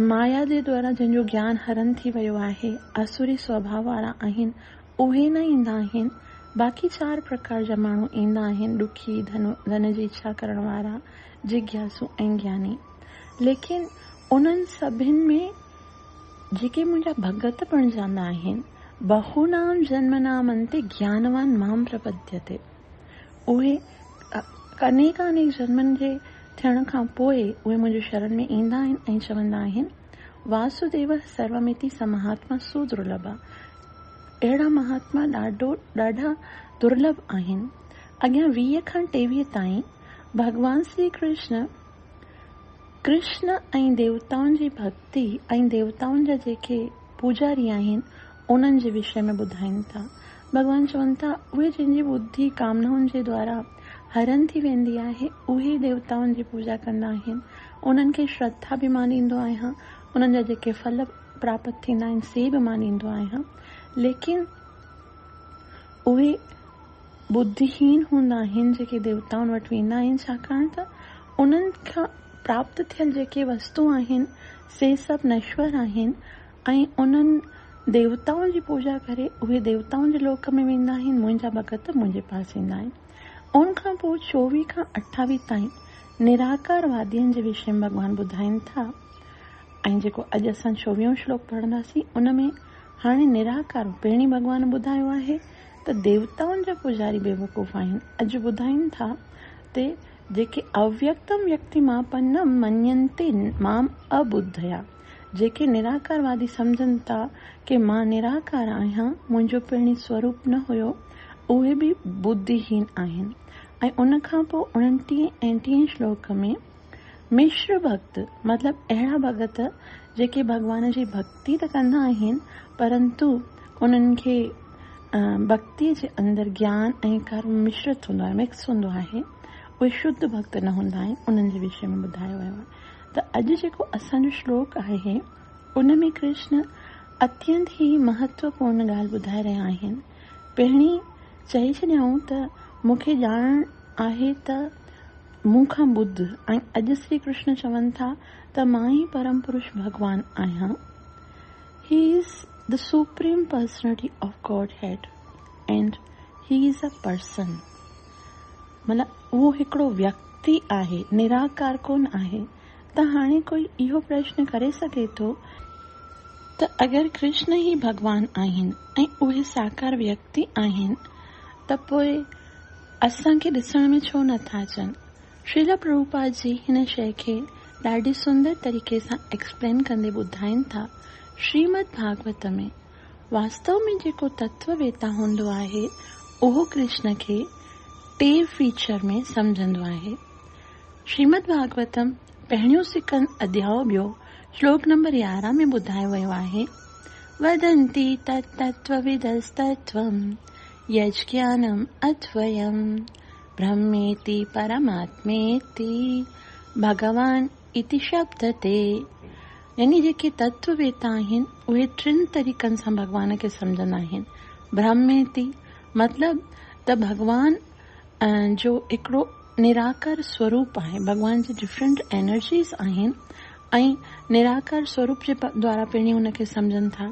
माया जे द्वारा जंहिंजो ज्ञान हरण थी वियो आहे, असुरी स्वभाव वारा आहिनि, उहे न ईंदा आहिनि। बाक़ी 4 प्रकार जा माण्हू ईंदा आहिनि, दुखी, धन जी इच्छा करण वारा, जिज्ञासु ऐं ज्ञानी। लेकिन उन्हनि सभिनि में जेके मुंहिंजा भगत बणजंदा आहिनि, बहुनाम जन्मनाम अंते ज्ञानवान माम प्रपद्यते, उहे अनेक जन्मनि जे थियण खां पोइ उहे मुंहिंजो शरण में ईंदा आहिनि ऐं चवंदा आहिनि वासुदेव सर्वमिति समहात्मा सुदुर्लभा। अहिड़ा महात्मा ॾाढा दुर्लभ आहिनि। अॻियां 20 खां 23 ताईं भगवान श्री कृष्ण ऐं देवताउनि जी भक्ति ऐं देवताउनि जा जेके पूजारी आहिनि उन्हनि जे विषय में ॿुधाइनि था। भगवान चवनि था उहे जंहिंजी बुद्धि कामनाउनि जे द्वारा हरण थी वेंदी आहे, उहे देवताउनि जी पूजा कंदा आहिनि। उन्हनि खे श्रद्धा बि मां ॾींदो आहियां, उन्हनि जा जेके फल प्राप्त थींदा आहिनि से बि मां ॾींदो आहियां। लेकिन उहे बुद्धिहीन हूंदा आहिनि जेके देवताउनि वटि वेंदा आहिनि, छाकाणि त उन्हनि खां प्राप्त थियल जेके वस्तु आहिनि से सभु नश्वर आहिनि ऐं उन्हनि देवताउनि जी पूजा करे उहे देवताउनि जे लोक में वेंदा आहिनि। मुंहिंजा भगत मुंहिंजे पास ईंदा आहिनि। उन खां पोइ 24 खां 28 ताईं निराकारवादियुनि जे विषय में भगवान ॿुधाइनि था ऐं जेको अॼु असां 24 श्लोक पढ़ंदासीं उन में हाणे निराकार पहिरीं भगवान ॿुधायो आहे त देवताउनि जा पुजारी बेवकूफ़ आहिनि। अॼु ॿुधाइनि था ते जेके अव्यक्तम व्यक्तिमापन्नम मन्यन्ते माम अबुद्धया, जेके निराकारवादी सम्झनि था कि मां निराकार आहियां, मुंहिंजो पहिरीं स्वरूप न हुयो, उहे बि बुद्धिहीन आहिनि। ऐं उन खां पोइ 29 ऐं 30 श्लोक में मिश्र भक्त मतिलबु अहिड़ा भगत जेके भगवान जी भक्ति त कंदा आहिनि परंतु उन्हनि खे भक्तीअ जे अंदरि ज्ञान ऐं कर्म मिश्रित हूंदो आहे, मिक्स हूंदो आहे, उहे शुद्ध भक्त न हूंदा आहिनि, उन्हनि जे विषय में ॿुधायो वियो आहे। त अॼु जेको असांजो श्लोक आहे उन में कृष्ण अत्यंत ई महत्वपूर्ण ॻाल्हि ॿुधाए रहिया आहिनि। पहिरीं चई छॾियऊं त मूंखे ॼाण आहे त मूंखां ॿुध, ऐं अॼु श्री कृष्ण चवनि था त मां ई परम पुरुष भगवान आहियां। He is the supreme personality of God head and he is a person. मतिलबु उहो हिकिड़ो व्यक्ति आहे, निराकार कोन आहे। त हाणे कोई इहो प्रश्न करे सघे थो त अगरि कृष्ण ई भगवान आहिनि ऐं उहे साकार व्यक्ति आहिनि त पोइ असांखे ॾिसण में छो नथा अचनि। श्रील प्रभुपाद जी हिन शइ खे ॾाढी सुंदर तरीक़े सां एक्सप्लेन कंदे ॿुधाइनि था। श्रीमद भागवत में वास्तव में जेको तत्व वेता हूंदो आहे उहो कृष्ण खे टे फीचर में सम्झंदो आहे। श्रीमद भागवतम पहिरियों सिकंद अध्याय ॿियो श्लोक नंबर 11 में ॿुधायो वियो आहे, वदन्ति तत्तत्त्वविदस्तत्त्वं यज्ज्ञानम् अद्वयम् ब्रह्मेति परमात्मेति भगवान इति शब्दते। यानी जेके तत्ववेता आहिनि उहे टिनि तरीक़नि सां भगवान खे सम्झंदा आहिनि। ब्रह्मेति मतिलबु त भगवान जो हिकिड़ो निराकार स्वरूप आहे, भगवान जी डिफरेंट एनर्जीज़ आहिनि ऐं निराकार स्वरूप जे द्वारा पहिरीं हुनखे सम्झनि था,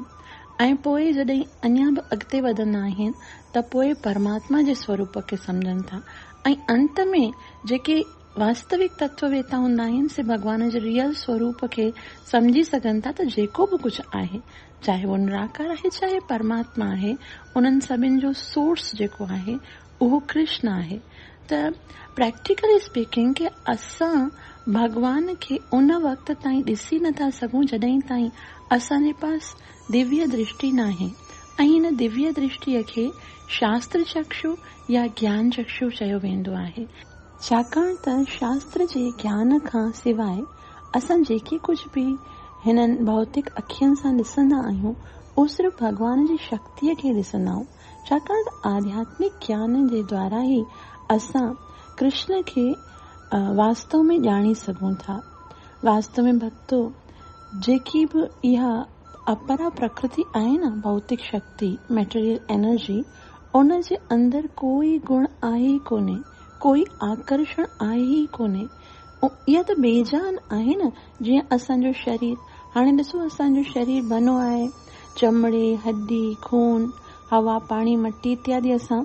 ऐं पोइ जॾहिं अञा बि अॻिते वधंदा आहिनि त पोइ परमात्मा जे स्वरूप खे सम्झनि था, ऐं अंत में जेके वास्तविक तत्ववेता हूंदा आहिनि से भगवान जे रियल स्वरूप खे सम्झी सघनि था। त जेको बि कुझु आहे, चाहे वो निराकार आहे चाहे परमात्मा आहे, उन्हनि सभिनि जो सोर्स जेको आहे उहो कृष्ण आहे। त प्रैक्टिकली स्पीकिंग कि असां भगवान खे उन वक़्त ताईं ॾिसी नथा सघूं जॾहिं ताईं असांजे पास दिव्य दृष्टि न आहे, ऐं हिन दिव्य दृष्टिअ खे शास्त्र चक्षु या ज्ञान चक्षु चयो वेंदो आहे। छाकाणि त शास्त्र जे ज्ञान खां सवाइ असां जेके कुझु बि हिननि भौतिक अखियुनि सां ॾिसंदा आहियूं उहो सिर्फ़ु भगवान जी शक्तिअ खे ॾिसंदा आहियूं। छाकाणि त आध्यात्मिक ज्ञान जे द्वारा ई असां कृष्ण खे वास्तव में ॼाणी सघूं था। वास्तव में भक्तो, जेकी बि इहा अपरा प्रकृति आहे न, भौतिक शक्ति, मटेरियल एनर्जी, उन जे अंदरि कोई गुण आहे ई कोन्हे, कोई आकर्षण आहे ई कोन्हे। इहा त बेजान आहे न। जीअं असांजो शरीर, हाणे ॾिसो असांजो शरीर बनो आहे चमड़े, हड्डी, खून, हवा, पाणी, मट्टी इत्यादि असां,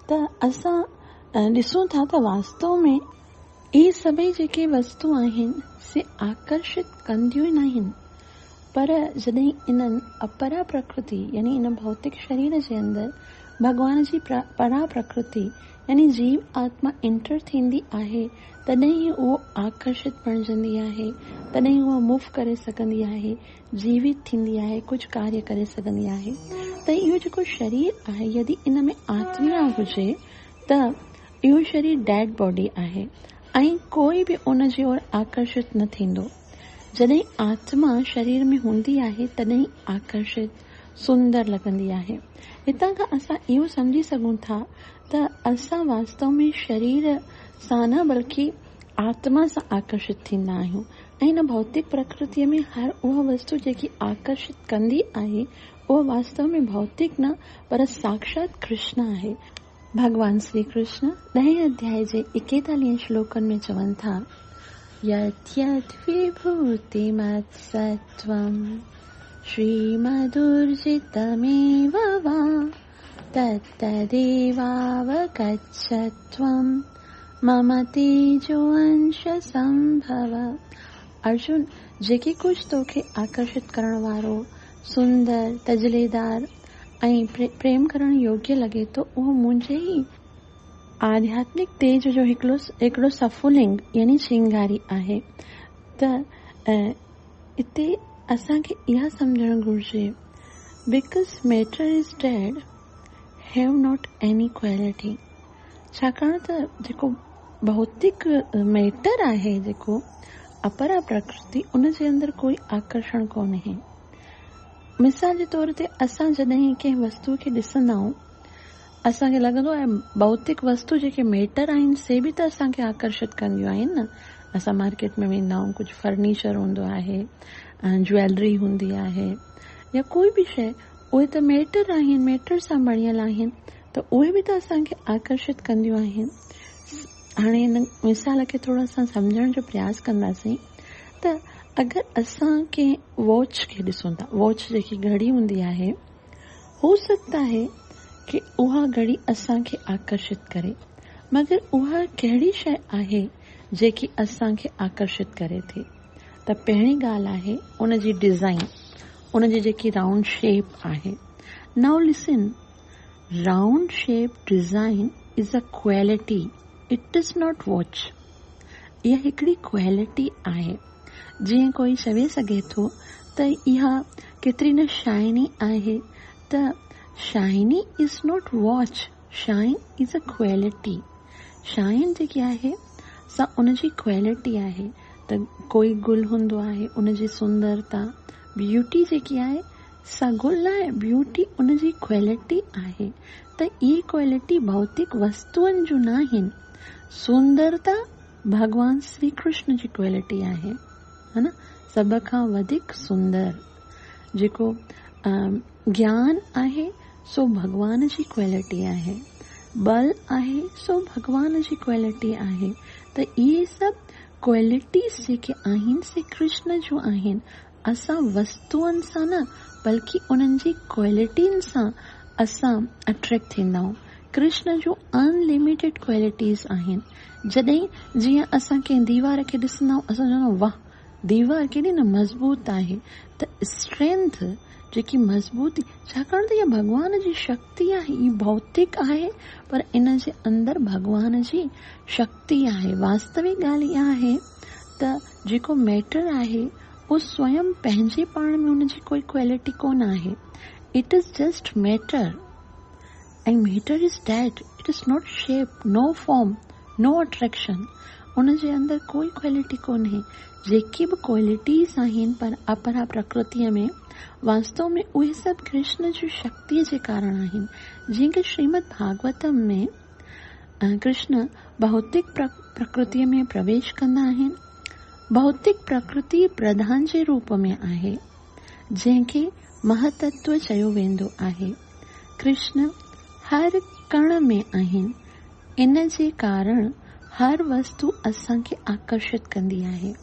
त असां ॾिसूं था त वास्तव में इहे सभई जेके वस्तु आहिनि से आकर्षित कंदियूं न आहिनि, पर जॾहिं इन्हनि अपरा प्रकृति यानी इन भौतिक शरीर जे अंदरि भगवान जी परा प्रकृति यानी जीव आत्मा इंटर थींदी आहे तॾहिं ई उहो आकर्षित बणजंदी आहे, तॾहिं उहा मूव करे सघंदी आहे, जीवित थींदी आहे, कुझु कार्य करे सघंदी आहे। त इहो जेको शरीर आहे, यदि इन में आत्मा हुजे त इहो शरीर डेड बॉडी आहे ऐं कोई बि उन जी ओर आकर्षित न थींदो। जॾहिं आत्मा शरीर में हूंदी आहे तॾहिं आकर्षित, सुंदर लॻंदी आहे। हितां खां असां इहो सम्झी सघूं था त असां वास्तव में शरीर सां न बल्कि आत्मा सां आकर्षित थींदा आहियूं, ऐं हिन भौतिक प्रकृतिअ में हर उहा वस्तु जेकी आकर्षित कंदी आहे उहा वास्तव में भौतिक न पर साक्षात कृष्ण आहे। भगवान श्री कृष्ण 10 अध्याय जे 41 श्लोकनि में चवनि था, यद्यद् विभूतिमत्सत्त्वं श्रीमदुर्जितमेव वा तत्तदेवावगच्छत्वं मम तेजोंश संभव। अर्जुन, जेके कुछ तोखे आकर्षित करण वारो, सुंदर, तजलेदार ऐं प्रेम करण योग्य लगे तो उहो मुंहिंजे ई आध्यात्मिक तेज जो हिकिड़ो सफुलिंग यानी चिंगारी आहे। त इते असांखे इहा सम्झणु घुर्जे, because matter is dead have not any quality. छाकाणि त जेको भौतिक मैटर आहे, जेको अपरा प्रकृति, उन जे अंदरि कोई आकर्षण कोन्हे। मिसाल जे तौर ते असां जॾहिं कंहिं वस्तु खे ॾिसंदा आहियूं, असांखे लॻंदो आहे भौतिक वस्तु जेके मेटर आहिनि से बि त असांखे आकर्षित कंदियूं आहिनि न। असां मार्केट में वेंदा आहियूं, कुझु फर्नीचर हूंदो आहे, ज्वेलरी हूंदी आहे, या कोई बि शइ, उहे त मेटर आहिनि, मेटर सां बणियल आहिनि, त उहे बि त असांखे आकर्षित कंदियूं आहिनि। हाणे हिन मिसाल खे थोरो असां सम्झण जो प्रयास कंदासीं त अगरि असां कंहिं वॉच खे ॾिसूं था, वॉच जेकी घड़ी हूंदी आहे, हो सकता है कि उहा घड़ी असांखे आकर्षित करे, मगर उहा कहिड़ी शइ आहे जेकी असांखे आकर्षित करे थी? त पहिरीं ॻाल्हि आहे उनजी डिज़ाइन, उनजी जेकी राउंड शेप आहे। Now listen, round shape design is a quality, it is not watch. इहा हिकिड़ी क्वालिटी आहे। जीअं कोई चवे सघे थो त इहा केतिरी न शाइनी आहे, त shiny is not watch, shine is a quality. Shine जेकी आहे सा उनजी क्वालिटी आहे। त कोई गुल हूंदो आहे, उनजी सुंदरता, ब्यूटी जेकी आहे सा गुल आहे, ब्यूटी उनजी क्वालिटी आहे। त इहे क्वालिटी भौतिक वस्तुअनि जूं न आहिनि। सुंदरता भगवान श्री कृष्ण जी क्वालिटी आहे, है न। सभ खां वधीक सुंदर जेको ज्ञान आहे सो भगवान जी क्वालिटी आहे, बल आहे सो भगवान जी क्वालिटी आहे। त इहे सभु क्वालिटीज़ जेके आहिनि से कृष्ण जूं आहिनि। असां वस्तुअनि सां न, बल्कि उन्हनि जी क्वालिटियुनि सां असां अट्रैक्ट थींदा आहियूं। कृष्ण जूं अनलिमिटेड क्वालिटीज़ आहिनि। जॾहिं जीअं असां कंहिं दीवार खे ॾिसंदा आहियूं, असां चवंदा आहियूं वाह दीवार केॾी न मज़बूत आहे। त स्ट्रेंथ जेकी मज़बूती, छाकाणि त इहा भगवान जी शक्ति आहे, ही भौतिक आहे पर इन जे अंदरि भगवान जी शक्ति आहे। वास्तविक ॻाल्हि इहा आहे त जेको मैटर आहे उहो स्वयं पंहिंजे पाण में उनजी कोई क्वालिटी कोन आहे। इट इज़ जस्ट मैटर, ऐं matter is that, it is not shape, no form, no attraction. उन जे अंदरि कोई क्वालिटी कोन्हे। जेकी बि क्वालिटीज़ आहिनि पर अपरा प्रकृतिअ में, वास्तव में उहे सभु कृष्ण जी शक्तिअ जे कारण आहिनि। जीअं कि श्रीमद भागवतम में कृष्ण भौतिक प्रकृतिअ में प्रवेश कंदा आहिनि। भौतिक प्रकृति प्रधान जे रूप में आहे, जंहिंखे महतत्व चयो वेंदो आहे। कृष्ण हर कण में आहिनि। इन जे कारण हर वस्तु असांखे आकर्षित कंदी आहे।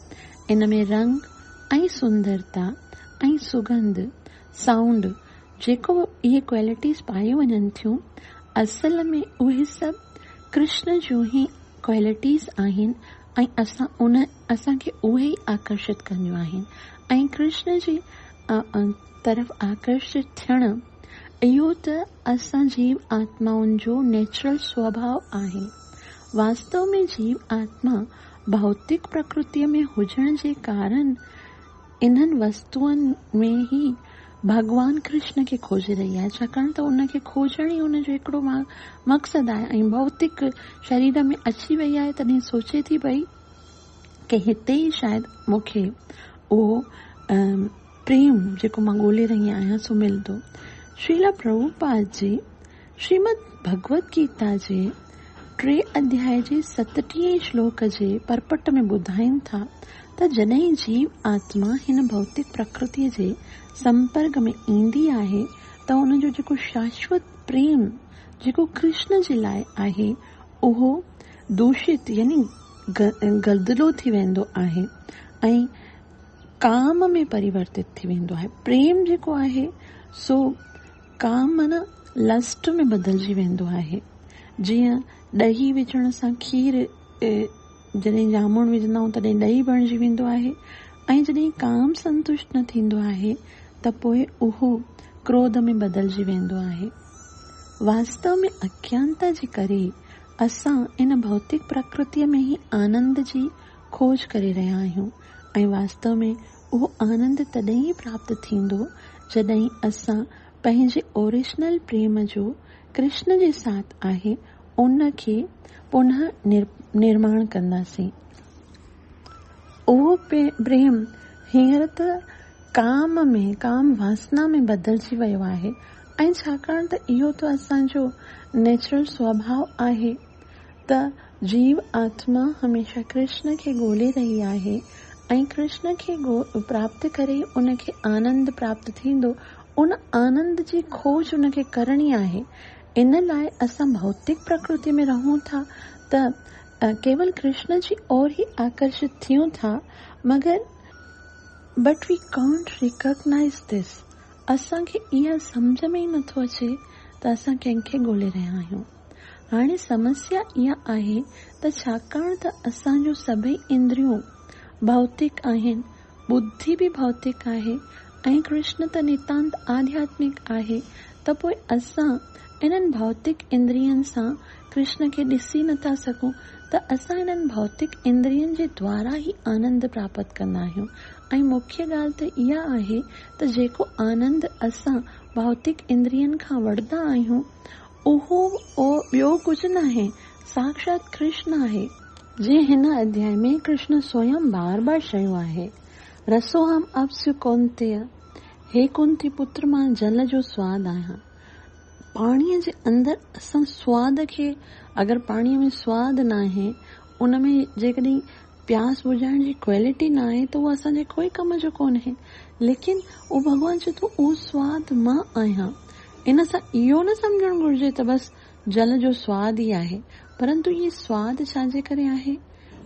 इन में रंग ऐं सुंदरता ऐं सुगंध, साउंड, जेको इहे क्वालिटीज़ पाए वञनि थियूं, असल में उहे सभु कृष्ण जूं ई क्वालिटीज़ आहिनि ऐं असांखे उहे ई आकर्षित कंदियूं आहिनि। ऐं कृष्ण जी तरफ़ आकर्षित थियण, इहो त असां जीव आत्माउनि जो नेचुरल स्वभाव आहे। वास्तव में जीव आत्मा भौतिक प्रकृतिअ में हुजण जे कारण इन्हनि वस्तुअनि में ई भगवान कृष्ण खे खोजे रही आहे, छाकाणि त उनखे खोजण ई उनजो हिकिड़ो मक़सदु आहे। ऐं भौतिक शरीर में अची वई आहे तॾहिं सोचे थी पई कि हिते ई शायदि मूंखे उहो प्रेम जेको मां ॻोल्हे रही आहियां सो मिलंदो। श्रील प्रभुपाद जी श्रीमद भगवत गीता जे 3 अध्याय जे 37 श्लोक जे परपट में ॿुधाइनि था त जॾहिं जीव आत्मा हिन भौतिक प्रकृतिअ जे संपर्क में ईंदी आहे त उनजो जेको शाश्वत प्रेम जेको कृष्ण जे लाइ आहे उहो दूषित यानी गदलो थी वेंदो आहे ऐं काम में परिवर्तित थी वेंदो आहे। प्रेम जेको आहे सो काम माना लस्ट में बदिलजी वेंदो आहे। जीअं ॾही विझण सां खीर, जॾहिं जामुन विझंदा आहियूं तॾहिं ॾही बणिजी वेंदो आहे, ऐं जॾहिं काम संतुष्ट न थींदो आहे त पोइ उहो क्रोध में बदिलजी वेंदो आहे। वास्तव में अज्ञानता जे करे असां इन भौतिक प्रकृतिअ में ई आनंद जी खोज करे रहिया आहियूं, ऐं वास्तव में उहो आनंद तॾहिं ई प्राप्त थींदो जॾहिं असां पंहिंजे ओरिजिनल प्रेम जो कृष्ण जे साथ आहे उनखे पुनः निर्माण कंदासीं। उहो प्रेम हींअर त काम वासना में बदिलजी वियो आहे। ऐं छाकाणि त इहो त असांजो नेचुरल स्वभाव आहे त जीव आत्मा हमेशा कृष्ण खे ॻोल्हे रही आहे ऐं कृष्ण खे प्राप्त करे उनखे आनंद प्राप्त थींदो। उन आनंद जी खोज उनखे करणी आहे। इन लाइ असां भौतिक प्रकृति में रहूं था त केवल कृष्ण जी ओर ही आकर्षित थियूं था, मगर but we can't recognise this. असांखे इहा सम्झ में ई नथो अचे त असां कंहिंखे ॻोल्हे रहिया आहियूं। हाणे समस्या इहा आहे त छाकाणि त असांजो सभई इंद्रियूं भौतिक आहिनि, बुद्धि बि भौतिक आहे ऐं कृष्ण त नितांत आध्यात्मिक आहे, त पोइ असां इन्हनि भौतिक इंद्रियनि सां कृष्ण खे ॾिसी नथा सघूं। त असां इन्हनि भौतिक इंद्रियनि जे द्वारा ई आनंद प्राप्त कंदा आहियूं। ऐं मुख्य ॻाल्हि त इहा आहे त जेको आनंद असां भौतिक इंद्रियनि खां वठंदा आहियूं उहो ॿियो कुझु न आहे, साक्षात कृष्ण आहे। जीअं हिन अध्याय में कृष्ण स्वयं बार बार चयो आहे, रसोहम अप्सु कौन्तेय, हे कुंती पुत्र मां जल जो स्वाद आहियां। पाणीअ जे अंदरि असां स्वाद खे, अगरि पाणीअ में स्वाद न आहे, उन में जेकॾहिं प्यास बुझाइण जी क्वालिटी न आहे त उहो असांजे कोई कम जो कोन आहे। लेकिन उहो भॻवान चए थो उहो स्वाद मां आहियां। इन सां इहो न सम्झणु घुरिजे त बसि जल जो स्वाद ई आहे, परंतु इहो स्वाद छाजे करे आहे?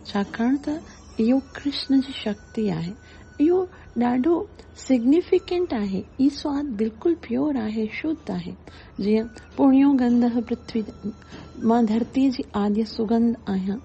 छाकाणि त इहो कृष्ण जी शक्ति आहे। इहो ॾाढो सिग्निफिकेंट आहे। ई स्वाद बिल्कुलु प्योर आहे, शुद्ध आहे। जीअं पुण्यो गंधः पृथ्वी मां धरतीअ जी आद्य सुगंध आहियां,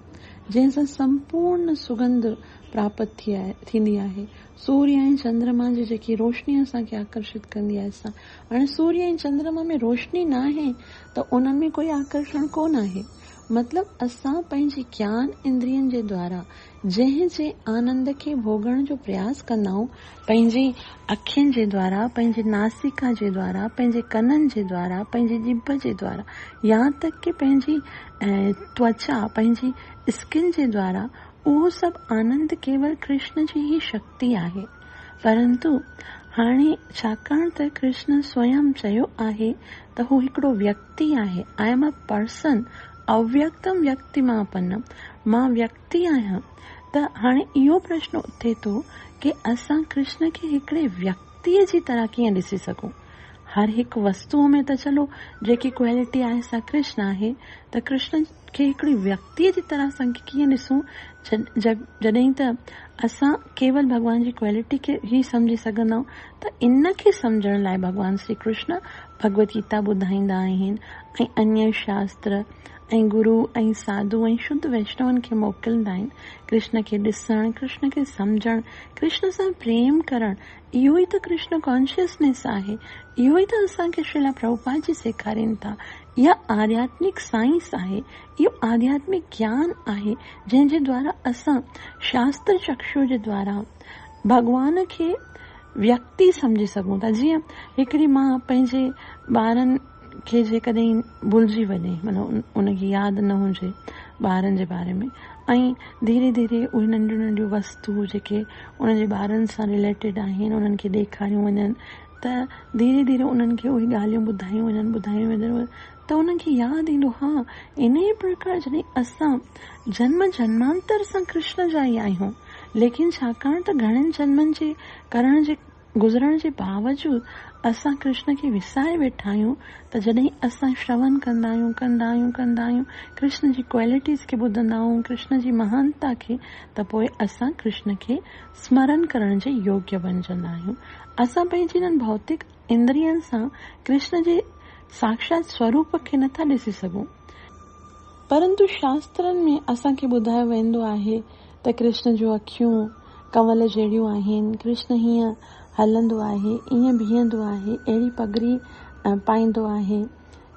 जंहिंसां संपूर्ण सुगंध प्राप्त थींदी आहे। सूर्य ऐं चंद्रमा जी जेकी रोशनी असांखे आकर्षित कंदी आहे। हाणे सूर्य ऐं चंद्रमा में रोशनी न आहे त उन्हनि में कोई आकर्षण कोन आहे। मतिलबु असां पंहिंजी ज्ञान इंद्रियनि जे द्वारा जंहिं आनंद खे भोगण जो प्रयास कंदा आहियूं, पंहिंजी अखियुनि जे द्वारा, पंहिंजे नासिका जे द्वारा, पंहिंजे कननि जे द्वारा, पंहिंजी जिभ जे द्वारा, यहाँ तक कि पंहिंजी त्वचा, पंहिंजी स्किन जे द्वारा, उहो सभु आनंद केवल कृष्ण जी ही शक्ति आहे। परंतु हाणे छाकाणि त कृष्ण स्वयं चयो आहे त हू हिकिड़ो व्यक्ति आहे, आई एम अ पर्सन, अव्यक्तम व्यक्तिमापन्नम, मां व्यक्ति आहियां। त हाणे इहो प्रश्न उथे थो कि असां कृष्ण खे हिकिड़े व्यक्तिअ जी तरह कीअं ॾिसी सघूं। हर हिकु वस्तुअ में त चलो जेकी क्वालिटी आहे सा कृष्ण आहे, त कृष्ण खे हिकिड़ी व्यक्तिअ जी तरह असां कीअं ॾिसूं, जॾहिं त असां केवल भॻवान जी क्वालिटी खे ई सम्झी सघंदा आहियूं। त इन खे सम्झण लाइ भॻवान श्री कृष्ण भगवत गीता ॿुधाईंदा आहिनि ऐं अन्य शास्त्र ऐं गुरु ऐं साधु ऐं शुद्ध वैष्णवनि खे मोकिलींदा आहिनि। कृष्ण खे ॾिसण, कृष्ण खे सम्झण, कृष्ण सां प्रेम करण, इहो ई त कृष्ण कॉन्शियसनेस आहे। इहो ई त असांखे श्रीला प्रभुपाद जी सेखारीनि था। इहा आध्यात्मिक साइंस आहे, इहो आध्यात्मिक ज्ञान आहे, जंहिंजे द्वारा असां शास्त्र चक्षु जे द्वारा भॻवान खे व्यक्ति सम्झी सघूं था। जीअं हिकिड़ी मां पंहिंजे ॿारनि खे जेकॾहिं भुलिजी वञे, मतिलबु उनखे यादि न हुजे ॿारनि जे बारे में, ऐं धीरे धीरे उहे नंढियूं नंढियूं वस्तु जेके उन्हनि जे ॿारनि सां रिलेटेड आहिनि उन्हनि खे ॾेखारियूं वञनि, त धीरे धीरे उन्हनि खे उहे ॻाल्हियूं ॿुधायूं वञनि त उन्हनि खे यादि ईंदो, हा इन ई प्रकार जॾहिं असां जन्म जन्मांतर सां कृष्ण जा ई आहियूं, लेकिन छाकाणि त घणनि जन्मनि जे करण जे गुज़रण जे बावजूद असां कृष्ण खे विसारे वेठा आहियूं, त जॾहिं असां श्रवण कंदा आहियूं कृष्ण जी क्वालिटीज़ खे ॿुधंदा आहियूं, कृष्ण जी महानता खे, त पोइ असां कृष्ण खे स्मरण करण जे योग्य बणजंदा आहियूं। असां पंहिंजी हिननि भौतिक इंद्रियनि सां कृष्ण जे साक्षात स्वरूप खे नथा ॾिसी सघूं, परंतु शास्त्रनि में असांखे ॿुधायो वेंदो आहे त कृष्ण जूं अखियूं कंवल जहिड़ियूं आहिनि, कृष्ण हीअं हलंदो आहे, ईअं बीहंदो आहे, अहिड़ी पगड़ी पाईंदो आहे,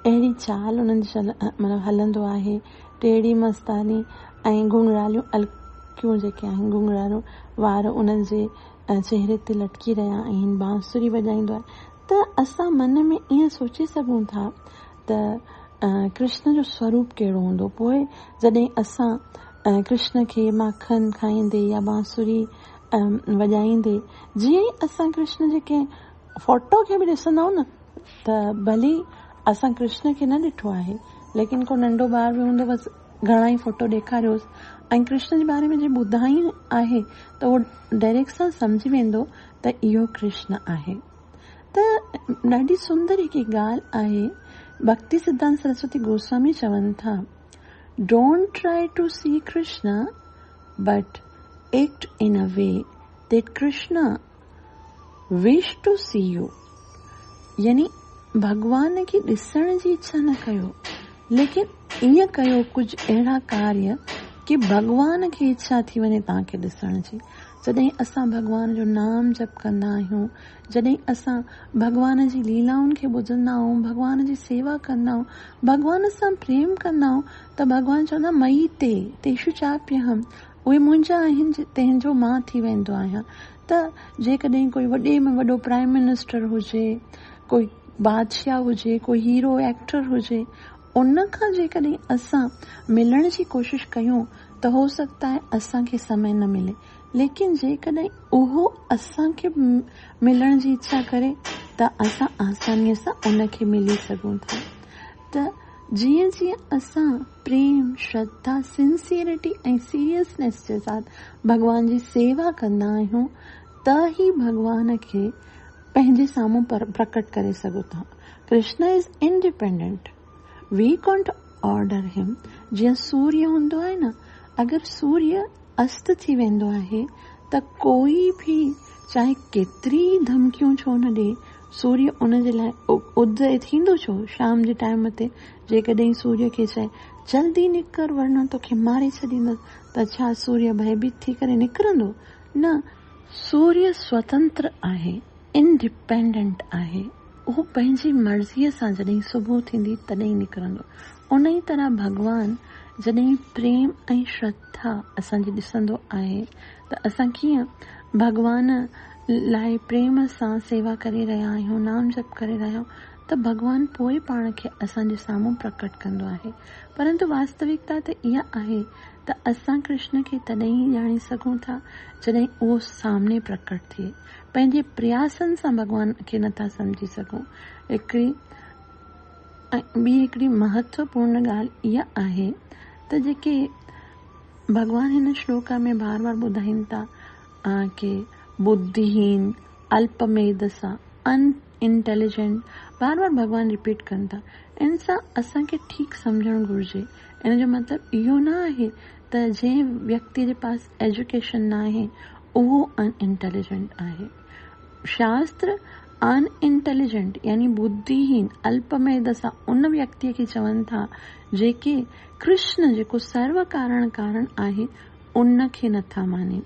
अहिड़ी चाल उन्हनि जी मतिलबु हलंदो आहे, टेड़ी मस्तानी ऐं घुंघरालियूं अलकियूं जेके आहिनि, घुंघरालियूं वार उन्हनि जे चेहरे ते लटकी रहिया आहिनि, बांसुरी वॼाईंदो आहे। त असां मन में ईअं सोचे सघूं था त कृष्ण जो स्वरूप कहिड़ो हूंदो। पोइ जॾहिं असां कृष्ण खे माखन खाईंदे या बांसुरी वॼाईंदे जीअं ई असां कृष्ण जे कंहिं फोटो खे बि ॾिसंदा आहियूं न, त भले असां कृष्ण खे न ॾिठो आहे, लेकिन को नंढो ॿार बि हूंदो, बसि घणा ई फोटो ॾेखारियोसि ऐं कृष्ण जे बारे में जे ॿुधाई आहे त उहो डायरेक्ट सां सम्झी वेंदो त इहो कृष्ण आहे। त ॾाढी सुंदर हिकु ॻाल्हि आहे, भक्ति सिद्धांत सरस्वती गोस्वामी चवनि था, don't try to see Krishna but act in a way that Krishna wish to see you. यानी भगवान खे ॾिसण जी इच्छा न कयो, लेकिन ईअं कयो कुझु अहिड़ा कार्य कि भगवान खे इच्छा थी वञे तव्हांखे ॾिसण जी। जॾहिं असां भगवान जो नाम जप कंदा आहियूं, जॾहिं असां भगवान जी लीलाउनि खे ॿुधंदा आहियूं, भगवान जी सेवा कंदा आहियूं, भगवान सां प्रेम कंदा आहियूं, त भगवान चवंदा मई ते तेषु चाप्यहम, उहे मुंहिंजा आहिनि तंहिंजो मां थी वेंदो आहियां। त जेकॾहिं कोई वॾे में वॾो प्राइम मिनिस्टर हुजे, कोई बादशाह हुजे, कोई हीरो एक्टर हुजे, उन खां जेकॾहिं असां मिलण जी कोशिश कयूं त हो सकता है असांखे समय न मिले, लेकिन जेकॾहिं उहो असांखे मिलण जी इच्छा करे त असां आसानीअ सां उनखे मिली सघूं था। त जीअं जीअं असां प्रेम, श्रद्धा, सिंसियरिटी ऐं सीरियसनेस जे साथ भगवान जी सेवा कंदा आहियूं त ई भगवान खे पंहिंजे साम्हूं प्रकट करे सघूं था। Krishna is independent, we can't order him. जीअं सूर्य हूंदो आहे न, अगरि सूर्य अस्त थी वेंदो आहे त कोई बि चाहे केतिरी धमकियूं छो न ॾे, सूर्य उन जे लाइ उदय थींदो छो शाम जे टाइम ते। जेकॾहिं सूर्य खे चए जल्दी निकर वरना तोखे मारे छॾींदसि, त छा सूर्य भयभीत थी करे निकिरंदो? न, सूर्य स्वतंत्र आहे, इंडिपेंडेंट आहे। उहो पंहिंजी मर्ज़ीअ सां जॾहिं सुबुह थींदी तॾहिं निकिरंदो। उन ई तरह भगवान जॾहिं प्रेम ऐं श्रद्धा असांजी ॾिसंदो आहे त असां कीअं भगवान लाइ प्रेम सां सेवा करे रहिया आहियूं, नाम जप करे रहिया आहियूं, त भगवान पोइ पाण खे असांजे साम्हूं प्रकट कंदो आहे। परंतु वास्तविकता त इहा आहे त असां कृष्ण खे तॾहिं ई ॼाणी सघूं था जॾहिं उहो सामने प्रकट थिए। पंहिंजे प्रयासनि सां भगवान खे नथा सम्झी सघूं। हिकिड़ी महत्वपूर्ण ॻाल्हि इहा आहे त जेके भगवान हिन श्लोक में बार बार ॿुधाइनि था कि बुद्धिहीन, अल्पमेधसा, अनइंटेलिजेंट, बार बार भगवान रिपीट कनि था। इन सां असांखे ठीकु सम्झणु घुरिजे। इन जो मतिलबु इहो न आहे त जंहिं व्यक्ति जे पास एजुकेशन न आहे उहो अनइंटेलिजेंट आहे। शास्त्र अनइंटेलिजेंट यानी बुद्धिहीन, अल्पमेधसा उन व्यक्तिअ खे चवनि था जेके कृष्ण जेको सर्व कारण कारण आहे उन खे नथा माने।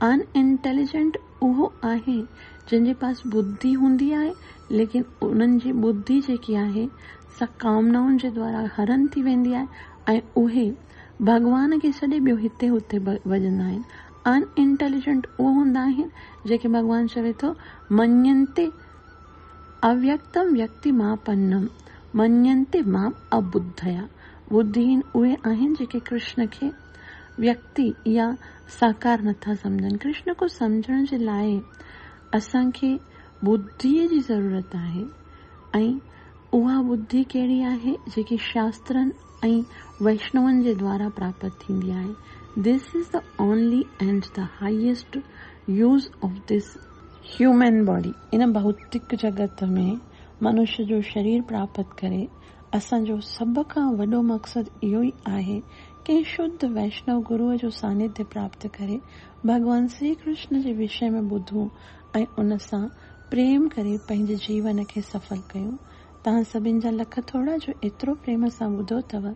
अनइंटेलिजेंट उहो आहे जंहिंजे पास बुद्धि हूंदी आहे, लेकिन उन्हनि जी बुद्धि जेकी आहे सा कामनाउनि जे द्वारा हरण थी वेंदी आहे ऐं उहे भगवान खे छॾे ॿियो हिते हुते वॼंदा आहिनि। अनइंटेलिजेंट उहो हूंदा आहिनि जेके भगवान चवे थो मन्यन्ते अव्यक्तम व्यक्तिमापन्नम मन्यन्ते माम अबुद्धया। बुद्धिहीन उहे आहिनि जेके कृष्ण खे व्यक्ति या साकार नथा सम्झनि। कृष्ण को सम्झण जे लाइ असांखे बुद्धीअ जी ज़रूरत आहे ऐं उहा बुद्धि कहिड़ी आहे जेकी शास्त्रनि ऐं वैष्णवनि जे द्वारा प्राप्त थींदी आहे। This is the only and the highest use of this human body. इन भौतिक जगत में मनुष्य जो शरीर प्राप्त करे असांजो सभ खां वॾो मक़सदु इहो ई आहे कि शुद्ध वैष्णव गुरुअ जो सानिध्य प्राप्त करे भगवान श्री कृष्ण जे विषय में ॿुधूं ऐं उन सां प्रेम करे पंहिंजे जीवन खे सफल कयूं। तव्हां सभिनि जा लख थोड़ा जो एतिरो प्रेम सां ॿुधो अथव।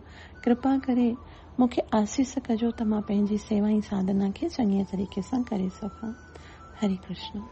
कृपा करे मूंखे आसीस कजो त मां पंहिंजी सेवा ऐं साधना खे चङीअ तरीक़े सां करे सघां। हरे कृष्ण।